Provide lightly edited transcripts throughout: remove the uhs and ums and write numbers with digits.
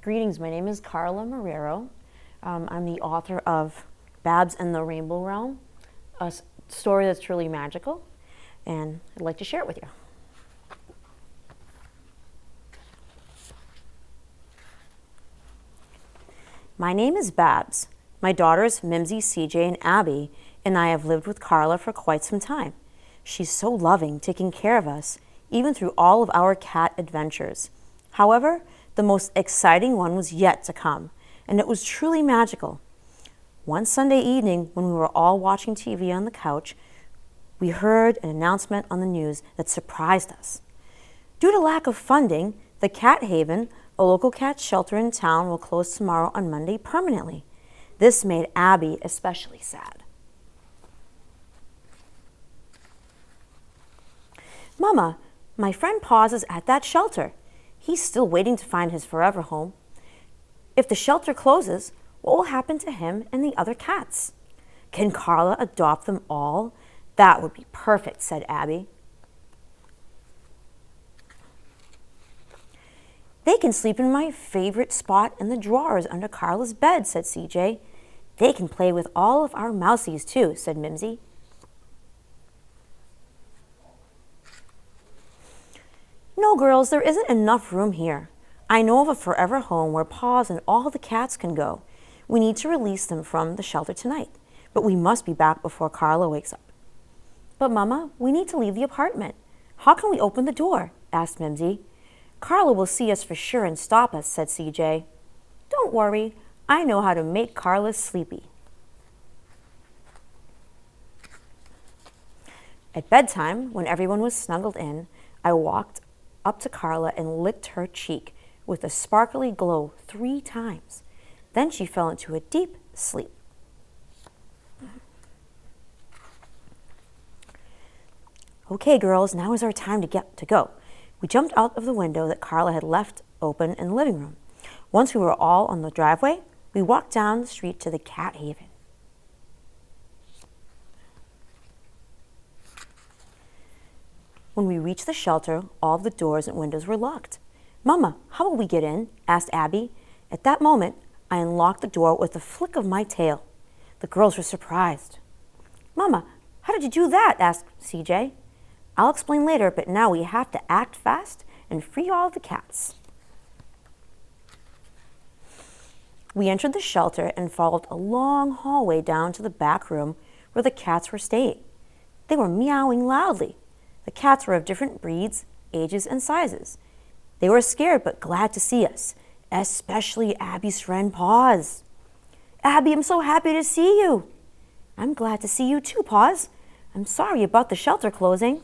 Greetings, my name is Carla Marrero. I'm the author of Babs and the Rainbow Realm, a story that's truly magical, and I'd like to share it with you. My name is Babs. My daughters, Mimsy, CJ, and Abby, and I have lived with Carla for quite some time. She's so loving, taking care of us, even through all of our cat adventures. However, the most exciting one was yet to come, and it was truly magical. One Sunday evening, when we were all watching TV on the couch, we heard an announcement on the news that surprised us. Due to lack of funding, the Cat Haven, a local cat shelter in town, will close tomorrow on Monday permanently. This made Abby especially sad. Mama, my friend Paws is at that shelter. He's still waiting to find his forever home. If the shelter closes, what will happen to him and the other cats? Can Carla adopt them all? That would be perfect, said Abby. They can sleep in my favorite spot in the drawers under Carla's bed, said CJ. They can play with all of our mousies too, said Mimsy. No, girls, there isn't enough room here. I know of a forever home where Paws and all the cats can go. We need to release them from the shelter tonight, but we must be back before Carla wakes up. But Mama, we need to leave the apartment. How can we open the door? Asked Mimsy. Carla will see us for sure and stop us, said CJ. Don't worry, I know how to make Carla sleepy. At bedtime, when everyone was snuggled in, I walked up to Carla and licked her cheek with a sparkly glow 3 times. Then she fell into a deep sleep. Okay, girls, now is our time to go. We jumped out of the window that Carla had left open in the living room. Once we were all on the driveway, we walked down the street to the Cat Haven. When we reached the shelter, all the doors and windows were locked. Mama, how will we get in? Asked Abby. At that moment, I unlocked the door with a flick of my tail. The girls were surprised. Mama, how did you do that? Asked CJ. I'll explain later, but now we have to act fast and free all the cats. We entered the shelter and followed a long hallway down to the back room where the cats were staying. They were meowing loudly. The cats were of different breeds, ages, and sizes. They were scared but glad to see us, especially Abby's friend Paws. Abby, I'm so happy to see you. I'm glad to see you too, Paws. I'm sorry about the shelter closing.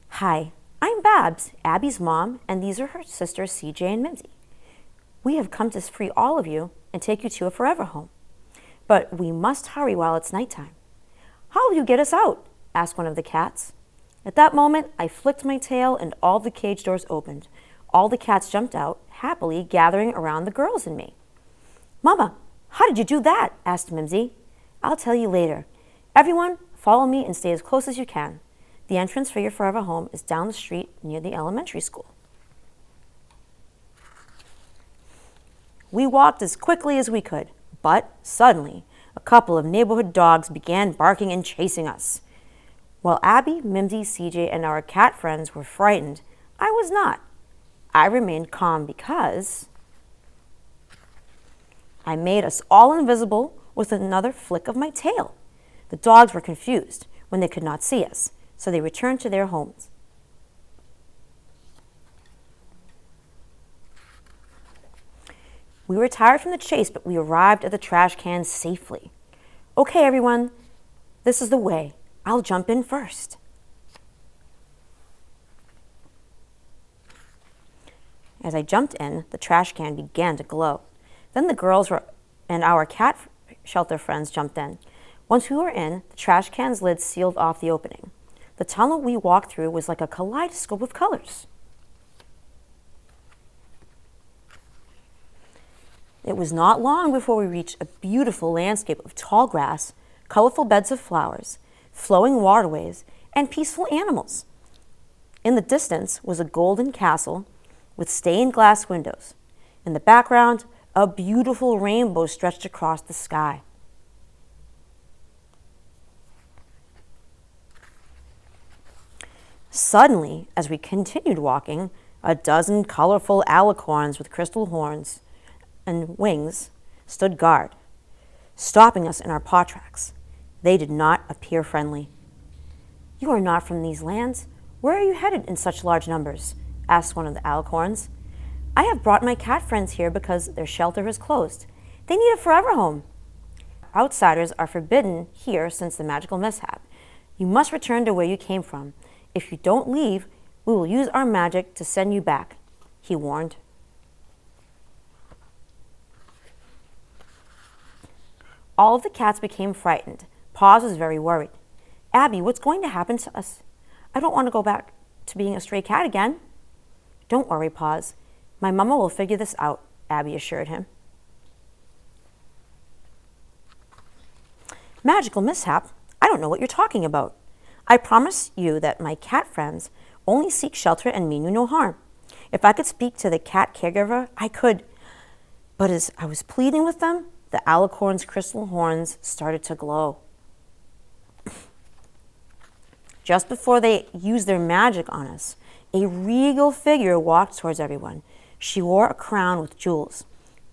Hi, I'm Babs, Abby's mom, and these are her sisters CJ and Mimsy. We have come to free all of you and take you to a forever home. But we must hurry while it's nighttime. How will you get us out? Asked one of the cats. At that moment, I flicked my tail and all the cage doors opened. All the cats jumped out, happily gathering around the girls and me. Mama, how did you do that? Asked Mimsy. I'll tell you later. Everyone, follow me and stay as close as you can. The entrance for your forever home is down the street near the elementary school. We walked as quickly as we could. But suddenly, a couple of neighborhood dogs began barking and chasing us. While Abby, Mimsy, CJ, and our cat friends were frightened, I was not. I remained calm because I made us all invisible with another flick of my tail. The dogs were confused when they could not see us, so they returned to their homes. We were tired from the chase, but we arrived at the trash can safely. Okay, everyone, this is the way. I'll jump in first. As I jumped in, the trash can began to glow. Then the girls and our cat shelter friends jumped in. Once we were in, the trash can's lid sealed off the opening. The tunnel we walked through was like a kaleidoscope of colors. It was not long before we reached a beautiful landscape of tall grass, colorful beds of flowers, flowing waterways, and peaceful animals. In the distance was a golden castle with stained glass windows. In the background, a beautiful rainbow stretched across the sky. Suddenly, as we continued walking, a dozen colorful alicorns with crystal horns and wings stood guard, stopping us in our paw tracks. They did not appear friendly. "You are not from these lands. Where are you headed in such large numbers?" asked one of the alicorns. "I have brought my cat friends here because their shelter is closed. They need a forever home. Outsiders are forbidden here since the magical mishap. You must return to where you came from. If you don't leave, we will use our magic to send you back," he warned. All of the cats became frightened. Paws was very worried. "Abby, what's going to happen to us? I don't want to go back to being a stray cat again." "Don't worry, Paws. My mama will figure this out," Abby assured him. "Magical mishap? I don't know what you're talking about. I promise you that my cat friends only seek shelter and mean you no harm. If I could speak to the cat caregiver, I could." But as I was pleading with them, the alicorn's crystal horns started to glow. Just before they used their magic on us, a regal figure walked towards everyone. She wore a crown with jewels.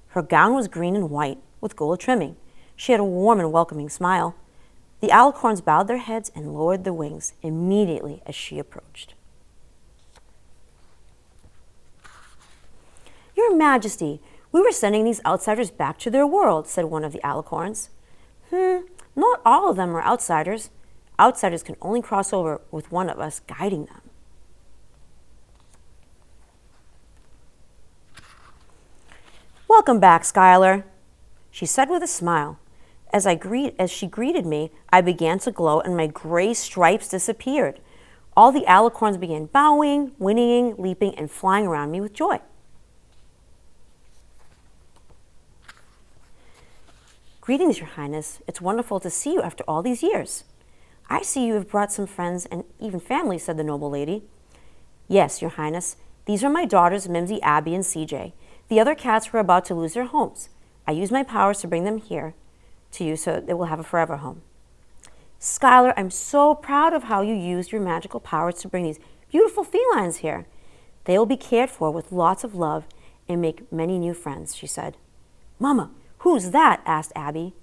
Her gown was green and white with gold trimming. She had a warm and welcoming smile. The alicorns bowed their heads and lowered their wings immediately as she approached. "Your Majesty, we were sending these outsiders back to their world," said one of the alicorns. Not all of them are outsiders. Outsiders can only cross over with one of us guiding them." "Welcome back, Skylar," she said with a smile. As she greeted me, I began to glow and my gray stripes disappeared. All the alicorns began bowing, whinnying, leaping, and flying around me with joy. "Greetings, Your Highness. It's wonderful to see you after all these years." "I see you have brought some friends and even family," said the noble lady. "Yes, Your Highness. These are my daughters, Mimsy, Abby, and CJ. The other cats were about to lose their homes. I used my powers to bring them here to you so they will have a forever home." "Skylar, I'm so proud of how you used your magical powers to bring these beautiful felines here. They will be cared for with lots of love and make many new friends," she said. "Mama, who's that?" asked Abby.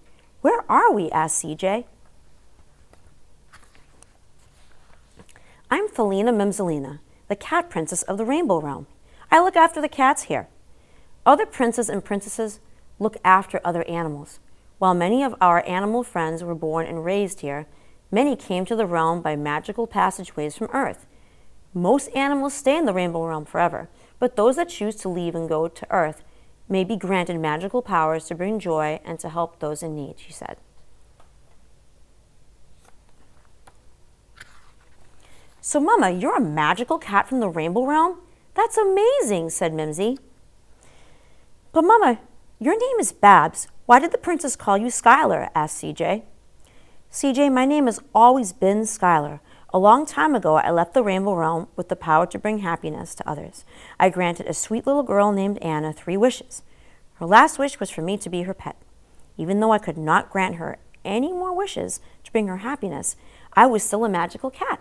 "Where are we?" asked CJ. "I'm Felina Mimselina, the cat princess of the Rainbow Realm. I look after the cats here. Other princes and princesses look after other animals. While many of our animal friends were born and raised here, many came to the realm by magical passageways from Earth. Most animals stay in the Rainbow Realm forever, but those that choose to leave and go to Earth may be granted magical powers to bring joy and to help those in need," she said. "So, Mama, you're a magical cat from the Rainbow Realm? That's amazing," said Mimsy. "But, Mama, your name is Babs. Why did the princess call you Skylar?" asked CJ. "CJ, my name has always been Skylar. A long time ago, I left the Rainbow Realm with the power to bring happiness to others. I granted a sweet little girl named Anna 3 wishes. Her last wish was for me to be her pet. Even though I could not grant her any more wishes to bring her happiness, I was still a magical cat."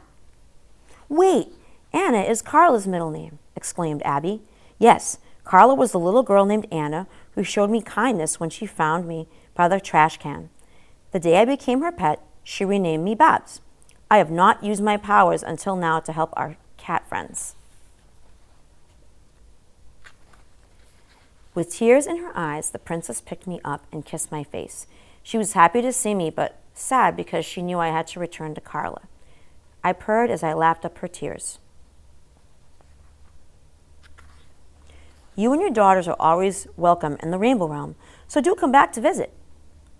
"Wait, Anna is Carla's middle name," exclaimed Abby. "Yes, Carla was the little girl named Anna who showed me kindness when she found me by the trash can. The day I became her pet, she renamed me Babs. I have not used my powers until now to help our cat friends." With tears in her eyes, the princess picked me up and kissed my face. She was happy to see me, but sad because she knew I had to return to Carla. I purred as I lapped up her tears. "You and your daughters are always welcome in the Rainbow Realm, so do come back to visit.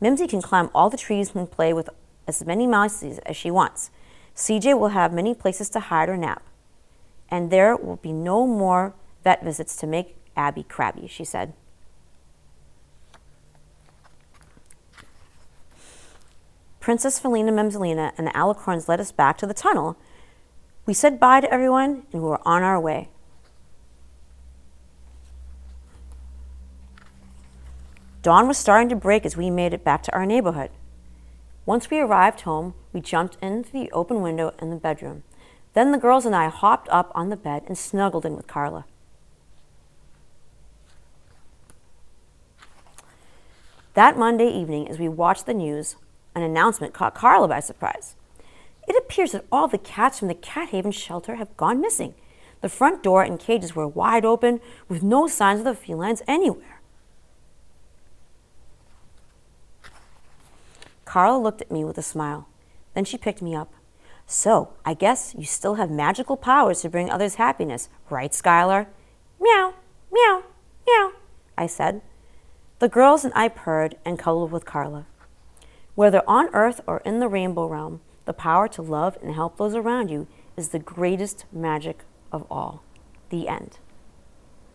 Mimsy can climb all the trees and play with as many mousies as she wants. CJ will have many places to hide or nap. And there will be no more vet visits to make Abby crabby," she said. Princess Felina Memselina and the alicorns led us back to the tunnel We said bye to everyone and we were on our way. Dawn was starting to break as we made it back to our neighborhood. Once we arrived home, we jumped into the open window in the bedroom. Then the girls and I hopped up on the bed and snuggled in with Carla. That Monday evening, as we watched the news, an announcement caught Carla by surprise. It appears that all the cats from the Cat Haven shelter have gone missing. The front door and cages were wide open, with no signs of the felines anywhere. Carla looked at me with a smile. Then she picked me up. So, I guess you still have magical powers to bring others happiness, right, Skylar? Meow, meow, meow, I said. The girls and I purred and cuddled with Carla. Whether on Earth or in the rainbow realm, the power to love and help those around you is the greatest magic of all. The end.